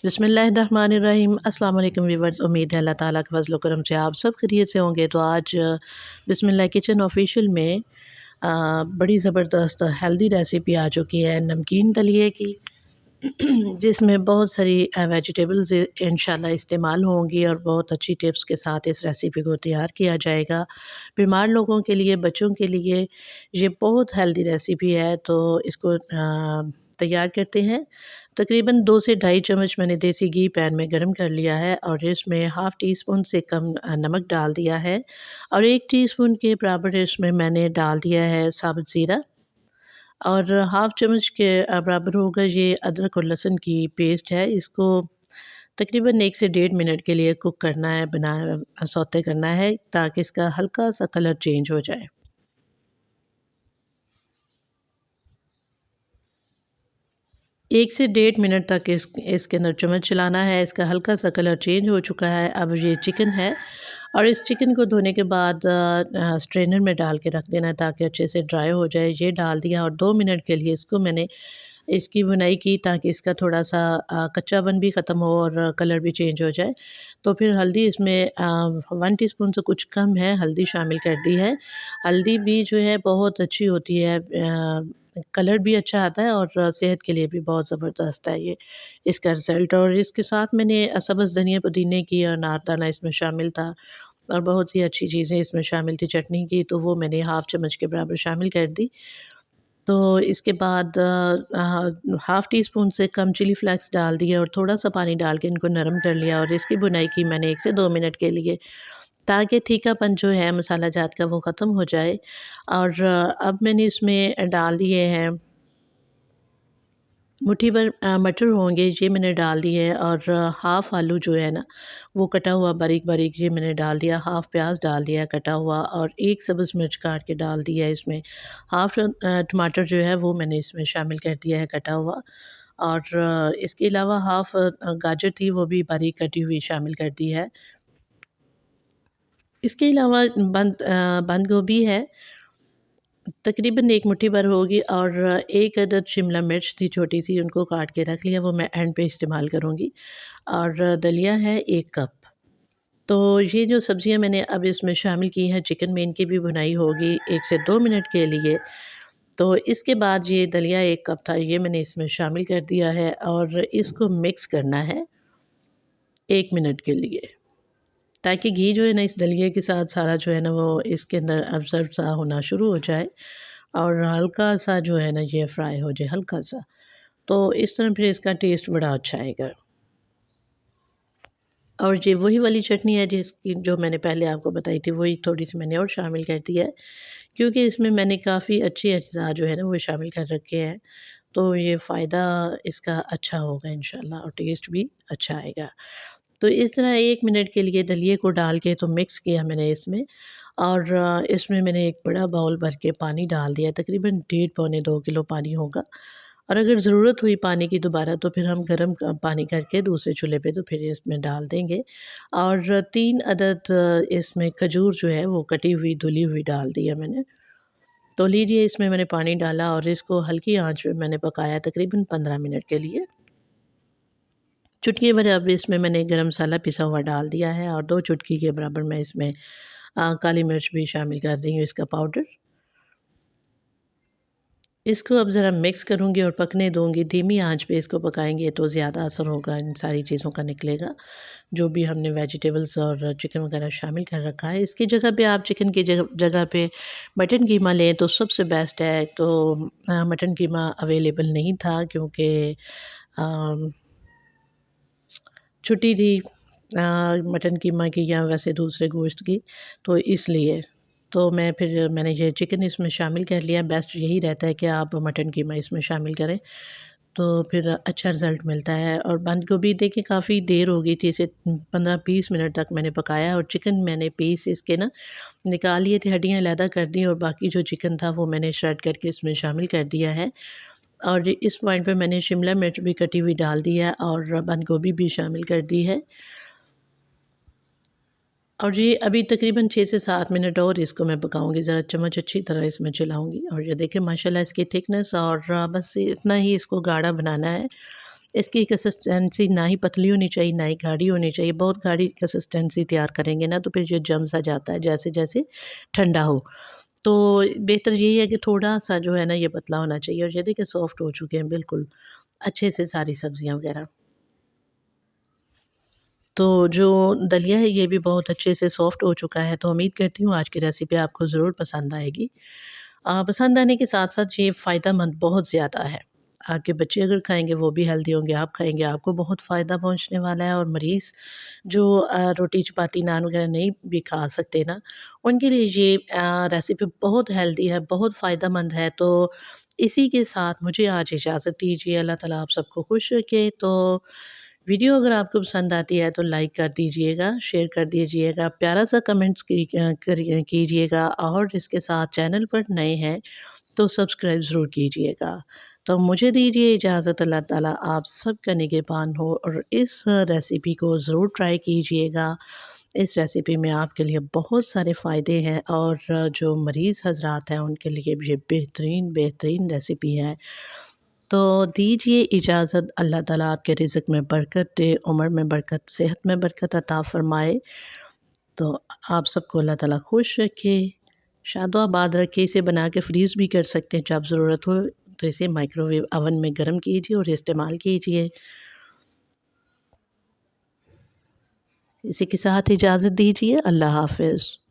बिस्मिल्लाहिर्रहमानिर्रहीम। अस्सलाम वालेकुम व्यूअर्स, उम्मीद है अल्लाह ताला के फज़ल व करम से आप सब खैरियत से होंगे। तो आज बिस्मिल्लाह किचन ऑफिशियल में बड़ी ज़बरदस्त हेल्दी रेसिपी आ चुकी है नमकीन दलिए की जिसमें बहुत सारी वेजिटेबल्स इंशाल्लाह इस्तेमाल होंगी और बहुत अच्छी टिप्स के साथ इस रेसिपी को तैयार किया जाएगा। बीमार लोगों के लिए, बच्चों के लिए ये बहुत हेल्दी रेसिपी है। तो इसको तैयार करते हैं। तकरीबन 2 से ढाई चम्मच मैंने देसी घी पैन में गरम कर लिया है और इसमें हाफ़ टी स्पून से कम नमक डाल दिया है और 1 टीस्पून के बराबर इसमें मैंने डाल दिया है साबुत ज़ीरा और हाफ़ चम्मच के बराबर होगा ये अदरक और लहसुन की पेस्ट है। इसको तकरीबन 1 से डेढ़ मिनट के लिए कुक करना है, सौते करना है ताकि इसका हल्का-सा कलर चेंज हो जाए। 1 से डेढ़ मिनट तक इसके अंदर चम्मच चलाना है। इसका हल्का-सा कलर चेंज हो चुका है। अब ये चिकन है और इस चिकन को धोने के बाद स्ट्रेनर में डाल के रख देना है ताकि अच्छे से ड्राई हो जाए। ये डाल दिया और 2 मिनट के लिए इसको मैंने इसकी भुनाई की ताकि इसका थोड़ा-सा कच्चापन भी ख़त्म हो और कलर भी चेंज हो जाए। तो फिर हल्दी इसमें 1 टीस्पून से कुछ कम है हल्दी शामिल कर दी है। हल्दी भी जो है बहुत अच्छी होती है, कलर भी अच्छा आता है और सेहत के लिए भी बहुत ज़बरदस्त है ये इसका रिज़ल्ट। और इसके साथ मैंने सब्ज़ धनिया पुदीने की और अनारदाना इसमें शामिल था और बहुत सी अच्छी चीज़ें इसमें शामिल थी चटनी की, तो वो मैंने हाफ़ चम्मच के बराबर शामिल कर दी। तो इसके बाद हाफ़ टी स्पून से कम चिली फ्लेक्स डाल दिए और थोड़ा-सा पानी डाल के इनको नरम कर लिया और इसकी भुनाई की मैंने 1 से 2 मिनट के लिए ताकि तीखापन जो है मसाला जात का वो ख़त्म हो जाए। और अब मैंने इसमें डाल दिए हैं मुट्ठी भर मटर होंगे, ये मैंने डाल दिए हैं और हाफ़ आलू जो है ना वो कटा हुआ बारीक-बारीक ये मैंने डाल दिया, हाफ़ प्याज डाल दिया कटा हुआ और 1 सब्ज़ मिर्च काट के डाल दिया है इसमें। हाफ़ टमाटर जो है वो मैंने इसमें शामिल कर दिया है कटा हुआ और इसके अलावा हाफ़ गाजर थी वो भी बारीक कटी हुई शामिल कर दी है। इसके अलावा बंद गोभी है, तकरीबन 1 मुट्ठी भर होगी और 1 अदद शिमला मिर्च थी छोटी-सी, उनको काट के रख लिया, वो मैं एंड पे इस्तेमाल करूँगी और दलिया है 1 कप। तो ये जो सब्ज़ियाँ मैंने अब इसमें शामिल की हैं, चिकन में इनकी भी भुनाई होगी 1 से 2 मिनट के लिए। तो इसके बाद ये दलिया 1 कप था, ये मैंने इसमें शामिल कर दिया है और इसको मिक्स करना है 1 मिनट के लिए। ताकि घी जो है ना इस दलिए के साथ सारा जो है ना वो इसके अंदर अब्ज़र्व सा होना शुरू हो जाए और हल्का-सा जो है ना ये फ्राई हो जाए हल्का-सा। तो इस तरह फिर इसका टेस्ट बड़ा अच्छा आएगा। और ये वही वाली चटनी है जिसकी जो मैंने पहले आपको बताई थी, वही थोड़ी-सी मैंने और शामिल कर दी है, क्योंकि इसमें मैंने काफ़ी अच्छे अज्ज़ा जो है ना वो शामिल कर रखे हैं। तो ये फ़ायदा इसका अच्छा होगा इंशाल्लाह और टेस्ट भी अच्छा आएगा। तो इस तरह 1 मिनट के लिए दलिए को डाल के तो मिक्स किया मैंने इसमें और इसमें मैंने एक बड़ा बाउल भर के पानी डाल दिया, तकरीबन डेढ़ पौने 2 किलो पानी होगा और अगर ज़रूरत हुई पानी की दोबारा तो फिर हम गरम पानी करके दूसरे चूल्हे पे तो फिर इसमें डाल देंगे। और 3 अदद इसमें खजूर जो है वो कटी हुई, धुली हुई डाल दी है मैंने। तो लीजिए इसमें मैंने पानी डाला और इसको हल्की आँच पे मैंने पकाया तकरीबन 15 मिनट के लिए। चुटकी भर अब इसमें मैंने गरम मसाला पिसा हुआ डाल दिया है और 2 चुटकी के बराबर मैं इसमें काली मिर्च भी शामिल कर रही हूँ इसका पाउडर। इसको अब ज़रा मिक्स करूँगी और पकने दूँगी, धीमी आँच पे इसको पकाएँगे तो ज़्यादा असर होगा इन सारी चीज़ों का निकलेगा, जो भी हमने वेजिटेबल्स और चिकन वगैरह शामिल कर रखा है। इसकी जगह पे आप चिकन की जगह पे मटन कीमा लें तो सबसे बेस्ट है। तो मटन कीमा अवेलेबल नहीं था क्योंकि अ छुट्टी थी मटन कीमा की या वैसे दूसरे गोश्त की, तो इसलिए। तो मैंने ये चिकन इसमें शामिल कर लिया। बेस्ट यही रहता है कि आप मटन कीमा इसमें शामिल करें, तो फिर अच्छा रिज़ल्ट मिलता है। और बंद गोभी देखिए काफ़ी देर हो गई थी, इसे 15-20 मिनट तक मैंने पकाया और चिकन मैंने पीस इसके ना निकाल लिए थे, हड्डियाँ अलहदा कर दी और बाकी जो चिकन था वो मैंने श्रेड करके इसमें शामिल कर दिया है। और इस पॉइंट पे मैंने शिमला मिर्च भी कटी हुई डाल दी है और बंद गोभी भी शामिल कर दी है। और ये अभी तकरीबन 6 से 7 मिनट और इसको मैं पकाऊँगी, ज़रा चम्मच अच्छी तरह इसमें चलाऊँगी और ये देखिए माशाल्लाह इसकी थिकनेस और बस इतना ही इसको गाढ़ा बनाना है। इसकी कंसिस्टेंसी ना ही पतली होनी चाहिए, ना ही गाढ़ी होनी चाहिए। बहुत गाढ़ी कंसिस्टेंसी तैयार करेंगे ना तो फिर ये जम सा जाता है जैसे-जैसे ठंडा हो। तो बेहतर यही है कि थोड़ा-सा जो है ना ये पतला होना चाहिए और ये देखिए सॉफ्ट हो चुके हैं बिल्कुल, अच्छे से सारी सब्ज़ियाँ वग़ैरह। तो जो दलिया है ये भी बहुत अच्छे से सॉफ्ट हो चुका है, तो उम्मीद करती हूँ आज की रेसिपी आपको ज़रूर पसंद आएगी। पसंद आने के साथ-साथ ये फ़ायदेमंद बहुत ज़्यादा है। आपके बच्चे अगर खाएँगे वो भी हेल्दी होंगे, आप खाएँगे आपको बहुत फ़ायदा पहुँचने वाला है और मरीज़ जो रोटी, चपाती, नान वग़ैरह नहीं भी खा सकते ना, उनके लिए ये रेसिपी बहुत हेल्दी है, बहुत फ़ायदेमंद है। तो इसी के साथ मुझे आज इजाज़त दीजिए। अल्लाह ताला आप सबको खुश रखे। तो वीडियो अगर आपको पसंद आती है तो लाइक कर दीजिएगा, शेयर कर दीजिएगा, प्यारा-सा कमेंट्स कीजिएगा और इसके साथ चैनल पर नए हैं तो सब्सक्राइब ज़रूर कीजिएगा। तो मुझे दीजिए इजाज़त, अल्लाह ताला आप सबका निगहबान हो और इस रेसिपी को ज़रूर ट्राई कीजिएगा। इस रेसिपी में आपके लिए बहुत सारे फ़ायदे हैं और जो मरीज़ हज़रात हैं उनके लिए भी ये बेहतरीन रेसिपी है। तो दीजिए इजाज़त, अल्लाह ताला आपके रिज़्क़ में बरकत दे, उम्र में बरकत, सेहत में बरकत अता फ़रमाए। तो आप सबको अल्लाह ताला खुश रखे, शादो-आबाद रखे। इसे बना के फ्रीज़ भी कर सकते हैं जब ज़रूरत हो, तो इसे माइक्रोवेव ओवन में गर्म कीजिए और इस्तेमाल कीजिए। इसी के साथ इजाज़त दीजिए, अल्लाह हाफ़िज़।